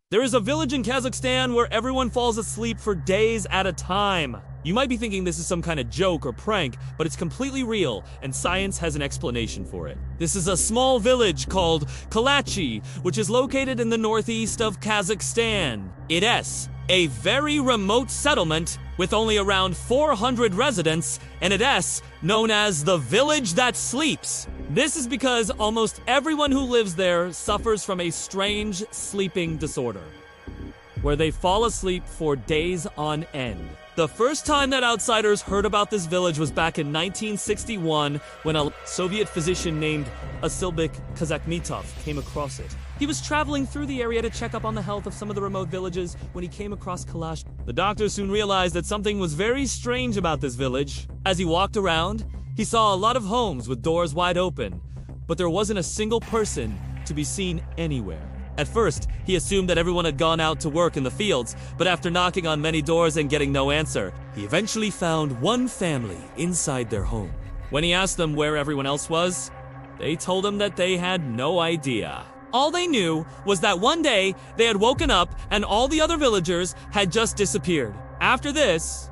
There is a village in Kazakhstan where everyone falls asleep for days at a time. You might be thinking this is some kind of joke or prank, but it's completely real, and science has an explanation for it. This is a small village called Kalachi, which is located in the northeast of Kazakhstan. It is a very remote settlement with only around 400 residents, and it is known as the village that sleeps. This is because almost everyone who lives there suffers from a strange sleeping disorder, where they fall asleep for days on end. The first time that outsiders heard about this village was back in 1961 when a Soviet physician named Asilbek Kazakmitov came across it. He was traveling through the area to check up on the health of some of the remote villages when he came across Kalachi. The doctor soon realized that something was very strange about this village. As he walked around, he saw a lot of homes with doors wide open, but there wasn't a single person to be seen anywhere. At first, he assumed that everyone had gone out to work in the fields, but after knocking on many doors and getting no answer, he eventually found one family inside their home. When he asked them where everyone else was, they told him that they had no idea. All they knew was that one day they had woken up and all the other villagers had just disappeared. After this,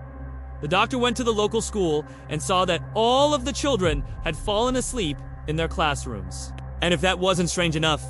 the doctor went to the local school and saw that all of the children had fallen asleep in their classrooms. And if that wasn't strange enough,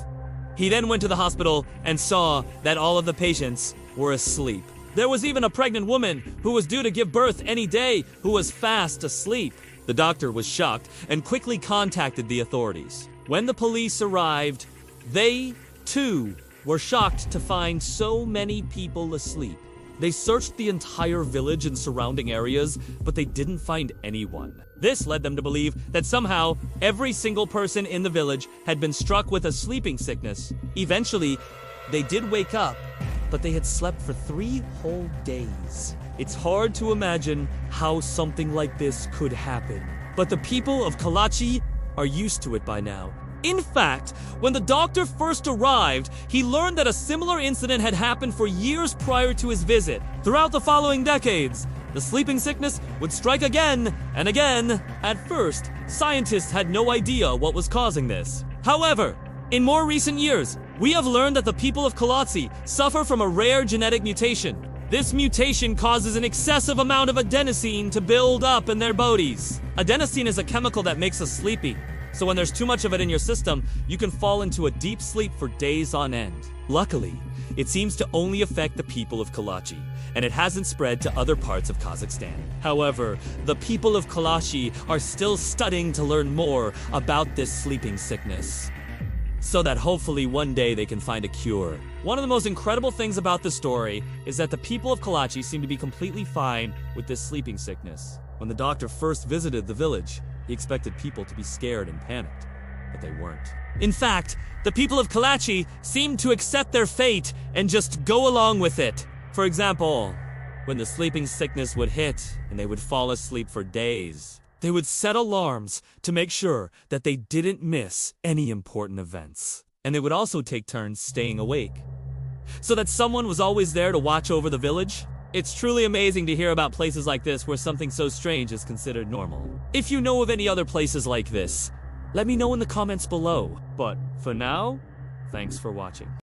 he then went to the hospital and saw that all of the patients were asleep. There was even a pregnant woman who was due to give birth any day who was fast asleep. The doctor was shocked and quickly contacted the authorities. When the police arrived, they, too, were shocked to find so many people asleep. They searched the entire village and surrounding areas, but they didn't find anyone. This led them to believe that somehow every single person in the village had been struck with a sleeping sickness. Eventually, they did wake up, but they had slept for 3 whole days. It's hard to imagine how something like this could happen, but the people of Kalachi are used to it by now. In fact, when the doctor first arrived, he learned that a similar incident had happened for years prior to his visit. Throughout the following decades, the sleeping sickness would strike again and again. At first, scientists had no idea what was causing this. However, in more recent years, we have learned that the people of Kalachi suffer from a rare genetic mutation. This mutation causes an excessive amount of adenosine to build up in their bodies. Adenosine is a chemical that makes us sleepy. So when there's too much of it in your system, you can fall into a deep sleep for days on end. Luckily, it seems to only affect the people of Kalachi, and it hasn't spread to other parts of Kazakhstan. However, the people of Kalachi are still studying to learn more about this sleeping sickness, so that hopefully one day they can find a cure. One of the most incredible things about the story is that the people of Kalachi seem to be completely fine with this sleeping sickness. When the doctor first visited the village, he expected people to be scared and panicked, but they weren't. In fact, the people of Kalachi seemed to accept their fate and just go along with it. For example, when the sleeping sickness would hit and they would fall asleep for days, they would set alarms to make sure that they didn't miss any important events. And they would also take turns staying awake, so that someone was always there to watch over the village. It's truly amazing to hear about places like this where something so strange is considered normal. If you know of any other places like this, let me know in the comments below. But for now, thanks for watching.